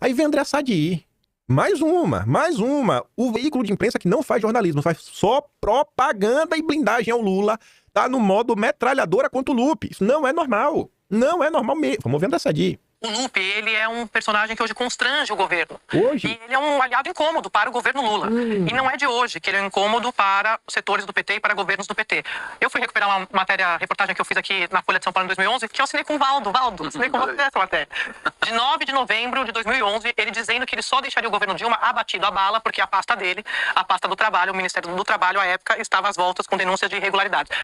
Aí vem André Sadi. Mais uma. O veículo de imprensa que não faz jornalismo, faz só propaganda e blindagem ao Lula, tá no modo metralhadora contra o Lupe. Isso não é normal. Não é normal mesmo. Vamos ver André Sadi. O Lupe, ele é um personagem que hoje constrange o governo. Hoje? E ele é um aliado incômodo para o governo Lula. E não é de hoje que ele é um incômodo para os setores do PT e para governos do PT. Eu fui recuperar uma reportagem que eu fiz aqui na Folha de São Paulo em 2011, que eu assinei com o Valdo, assinei com você essa matéria. De 9 de novembro de 2011, ele dizendo que ele só deixaria o governo Dilma abatido a bala, porque a pasta dele, a pasta do trabalho, o Ministério do Trabalho, à época, estava às voltas com denúncias de irregularidades.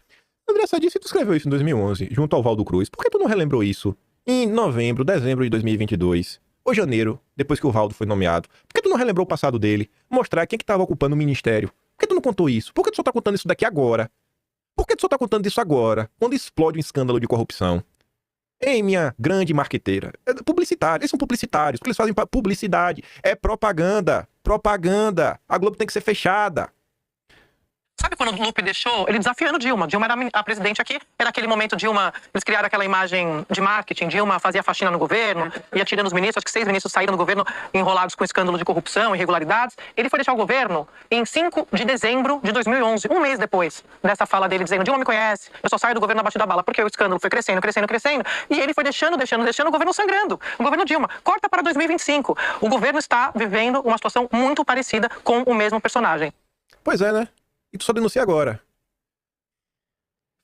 André Sadi, se tu escreveu isso em 2011, junto ao Valdo Cruz, por que tu não relembrou isso em novembro, dezembro de 2022, ou janeiro, depois que o Valdo foi nomeado? Por que tu não relembrou o passado dele? Mostrar quem que tava ocupando o ministério? Por que tu não contou isso? Por que tu só tá contando isso daqui agora? Por que tu só tá contando isso agora, quando explode um escândalo de corrupção? Ei, minha grande marqueteira. Eles são publicitários, porque eles fazem publicidade. É propaganda. A Globo tem que ser fechada. Sabe quando o Lupe deixou? Ele desafiando Dilma. Dilma era a presidente aqui. Era aquele momento, Dilma... Eles criaram aquela imagem de marketing. Dilma fazia faxina no governo, ia tirando os ministros. Acho que 6 ministros saíram do governo enrolados com escândalo de corrupção, irregularidades. Ele foi deixar o governo em 5 de dezembro de 2011, um mês depois dessa fala dele, dizendo: Dilma me conhece, eu só saio do governo abaixo da bala, porque o escândalo foi crescendo. E ele foi deixando o governo sangrando. O governo Dilma. Corta para 2025. O governo está vivendo uma situação muito parecida com o mesmo personagem. Pois é, né? E tu só denuncia agora.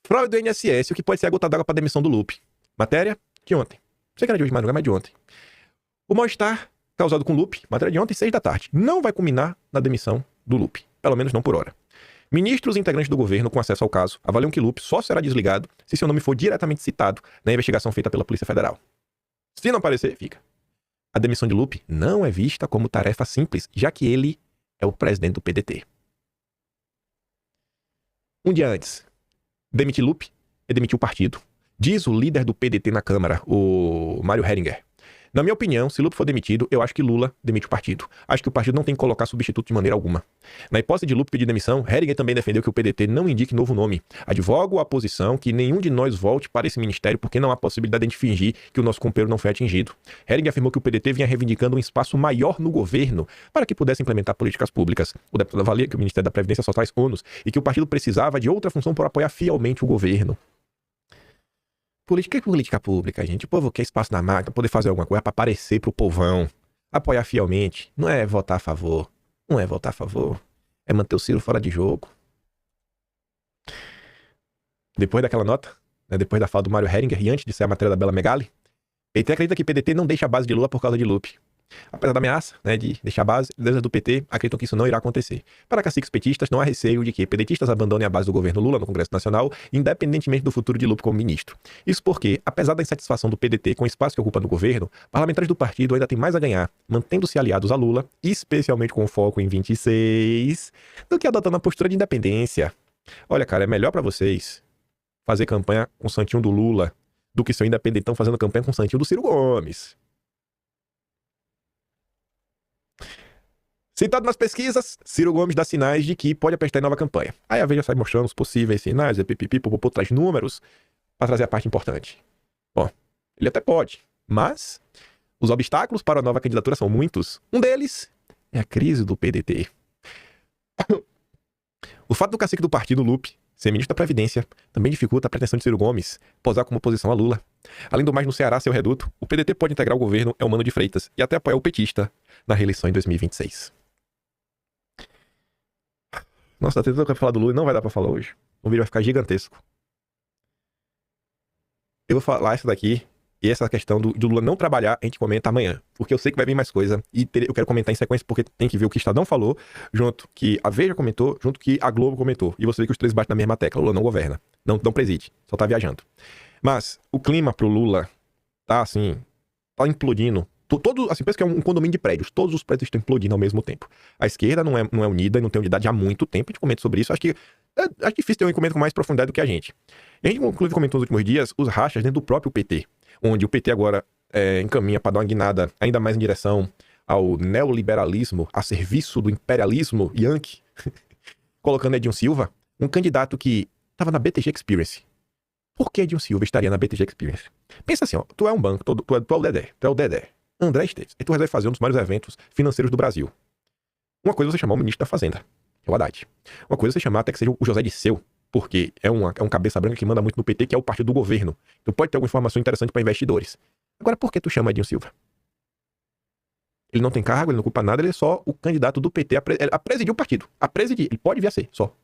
Fraude do INSS, o que pode ser a gota d'água para a demissão do Lupe. Matéria de ontem. Sei que era de hoje, mas não é mais de ontem. O mal-estar causado com o Lupe, matéria de ontem, 6 da tarde, não vai culminar na demissão do Lupe. Pelo menos não por hora. Ministros e integrantes do governo com acesso ao caso avaliam que Lupe só será desligado se seu nome for diretamente citado na investigação feita pela Polícia Federal. Se não aparecer, fica. A demissão de Lupe não é vista como tarefa simples, já que ele é o presidente do PDT. Um dia antes, demitir Lupe é demitir o partido. Diz o líder do PDT na Câmara, o Mário Heringer. Na minha opinião, se Lupe for demitido, eu acho que Lula demite o partido. Acho que o partido não tem que colocar substituto de maneira alguma. Na hipótese de Lupe pedir demissão, Heringer também defendeu que o PDT não indique novo nome. Advogo a posição que nenhum de nós volte para esse ministério porque não há possibilidade de fingir que o nosso companheiro não foi atingido. Heringer afirmou que o PDT vinha reivindicando um espaço maior no governo para que pudesse implementar políticas públicas. O deputado avalia que o Ministério da Previdência só traz ônus e que o partido precisava de outra função para apoiar fielmente o governo. Política pública, gente. O povo quer espaço na máquina, poder fazer alguma coisa para aparecer pro povão. Apoiar fielmente. Não é votar a favor. É manter o Ciro fora de jogo. Depois daquela nota, né, depois da fala do Mário Heringer e antes de ser a matéria da Bela Megali, ele acredita que PDT não deixa a base de Lula por causa de Lupe. Apesar da ameaça, né, de deixar a base, líderes do PT acreditam que isso não irá acontecer. Para caciques petistas, não há receio de que pedetistas abandonem a base do governo Lula no Congresso Nacional, independentemente do futuro de Lupe como ministro. Isso porque, apesar da insatisfação do PDT com o espaço que ocupa no governo, parlamentares do partido ainda têm mais a ganhar, mantendo-se aliados a Lula, especialmente com foco em 26, do que adotando a postura de independência. Olha, cara, é melhor para vocês fazer campanha com o santinho do Lula do que seu independentão fazendo campanha com o santinho do Ciro Gomes. Citado nas pesquisas, Ciro Gomes dá sinais de que pode apostar em nova campanha. Aí a Veja sai mostrando os possíveis sinais, popopô traz números para trazer a parte importante. Bom, ele até pode, mas os obstáculos para a nova candidatura são muitos. Um deles é a crise do PDT. O fato do cacique do partido, Lupe, ser ministro da Previdência, também dificulta a pretensão de Ciro Gomes posar como oposição a Lula. Além do mais, no Ceará, seu reduto, o PDT pode integrar o governo Eumano de Freitas e até apoiar o petista na reeleição em 2026. Nossa, tá tentando falar do Lula e não vai dar pra falar hoje. O vídeo vai ficar gigantesco. Eu vou falar isso daqui e essa questão do Lula não trabalhar, a gente comenta amanhã. Porque eu sei que vai vir mais coisa e eu quero comentar em sequência porque tem que ver o que o Estadão falou, junto que a Veja comentou, junto que a Globo comentou. E você vê que os três batem na mesma tecla. Lula não governa, não preside, só tá viajando. Mas o clima pro Lula tá assim, tá implodindo. Todo, assim, pensa que é um condomínio de prédios. Todos os prédios estão implodindo ao mesmo tempo. A esquerda não é unida e não tem unidade há muito tempo. A gente comenta sobre isso. Acho que é difícil ter um comento com mais profundidade do que a gente. E a gente, inclusive, comentou nos últimos dias os rachas dentro do próprio PT. Onde o PT agora encaminha para dar uma guinada ainda mais em direção ao neoliberalismo, a serviço do imperialismo yankee, colocando Edinho Silva, um candidato que estava na BTG Experience. Por que Edinho Silva estaria na BTG Experience? Pensa assim, ó, tu é um banco, tu é o Dedé, André Esteves. E tu resolve fazer um dos maiores eventos financeiros do Brasil. Uma coisa é você chamar o ministro da Fazenda, que é o Haddad. Uma coisa é você chamar até que seja o José Dirceu, porque é um cabeça branca que manda muito no PT, que é o partido do governo. Então pode ter alguma informação interessante para investidores. Agora, por que tu chama Edinho Silva? Ele não tem cargo, ele não ocupa nada, ele é só o candidato do PT a presidir o partido. A presidir. Ele pode vir a ser, só.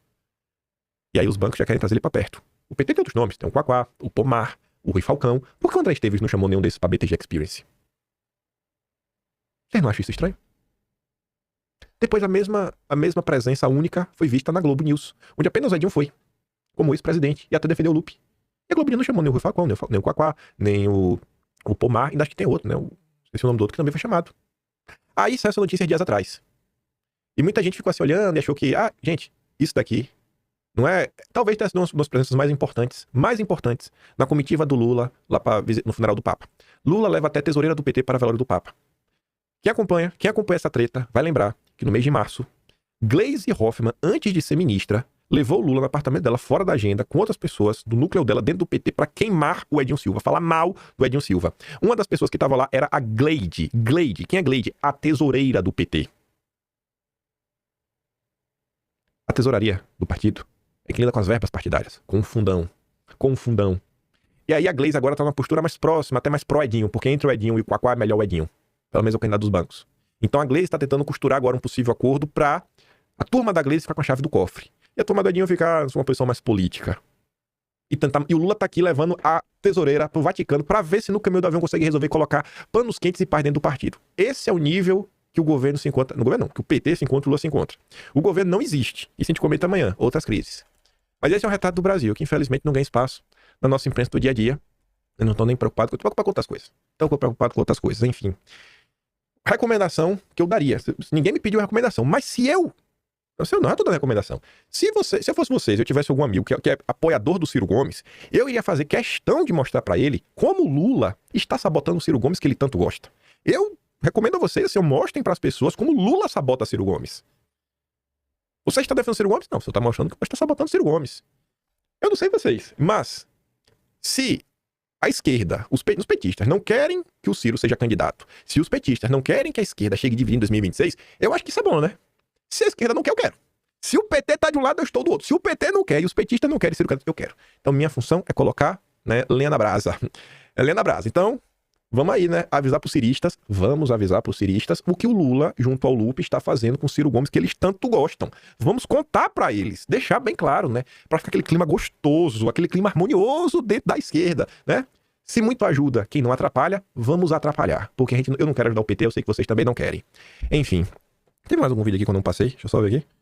E aí os bancos já querem trazer ele pra perto. O PT tem outros nomes. Tem o Quaquá, o Pomar, o Rui Falcão. Por que o André Esteves não chamou nenhum desses pra BTG Experience? Vocês não acham isso estranho? Depois a mesma presença única foi vista na Globo News, onde apenas o Edinho foi, como ex-presidente, e até defendeu o Lupe. E a Globo News não chamou nem o Rui Falcão, nem o Quaquá, nem o Pomar, ainda acho que tem outro, né? Esqueci o nome do outro que também foi chamado. Aí saiu essa notícia dias atrás. E muita gente ficou assim olhando e achou que, gente, isso daqui não é... Talvez tenha sido uma das presenças mais importantes na comitiva do Lula, lá no funeral do Papa. Lula leva até a tesoureira do PT para a velório do Papa. Quem acompanha essa treta vai lembrar que no mês de março, Gleisi Hoffmann, antes de ser ministra, levou o Lula no apartamento dela, fora da agenda, com outras pessoas do núcleo dela, dentro do PT, para queimar o Edinho Silva, falar mal do Edinho Silva. Uma das pessoas que estava lá era a Gleide. Gleide, quem é Gleide? A tesoureira do PT. A tesouraria do partido é que lida com as verbas partidárias, com o fundão. E aí a Gleisi agora tá numa postura mais próxima, até mais pró-Edinho, porque entre o Edinho e o Quaquá é melhor o Edinho. Pelo menos é o candidato dos bancos. Então a Gleisi está tentando costurar agora um possível acordo para a turma da Gleisi ficar com a chave do cofre. E a turma do Edinho ficar numa posição mais política. E o Lula tá aqui levando a tesoureira pro Vaticano para ver se no caminho do avião consegue resolver colocar panos quentes e paz dentro do partido. Esse é o nível que o governo se encontra... No governo não, que o PT se encontra, o Lula se encontra. O governo não existe. Isso a gente comenta amanhã, outras crises. Mas esse é um retrato do Brasil, que infelizmente não ganha espaço na nossa imprensa do dia a dia. Eu não tô nem preocupado, eu tô preocupado com outras coisas. Enfim. Recomendação que eu daria. Ninguém me pediu recomendação, mas se eu não tô dando recomendação. Se eu fosse vocês, eu tivesse algum amigo que é apoiador do Ciro Gomes, eu iria fazer questão de mostrar pra ele como o Lula está sabotando o Ciro Gomes, que ele tanto gosta. Eu recomendo a vocês, assim, mostrem pras pessoas como o Lula sabota Ciro Gomes. Você está defendendo o Ciro Gomes? Não, você está mostrando que você está sabotando o Ciro Gomes. Eu não sei vocês, mas se a esquerda, os petistas não querem que o Ciro seja candidato, se os petistas não querem que a esquerda chegue dividida em 2026, eu acho que isso é bom, né? Se a esquerda não quer, eu quero. Se o PT tá de um lado, eu estou do outro. Se o PT não quer e os petistas não querem Ciro candidato, eu quero. Então minha função é colocar, né, lenha na brasa. É lenha na brasa. Então, vamos aí, né, vamos avisar pros ciristas o que o Lula, junto ao Lupe, está fazendo com o Ciro Gomes, que eles tanto gostam. Vamos contar pra eles, deixar bem claro, né, pra ficar aquele clima gostoso, aquele clima harmonioso dentro da esquerda, né? Se muito ajuda quem não atrapalha, vamos atrapalhar. Porque eu não quero ajudar o PT, eu sei que vocês também não querem. Enfim, teve mais algum vídeo aqui que eu não passei? Deixa eu só ver aqui.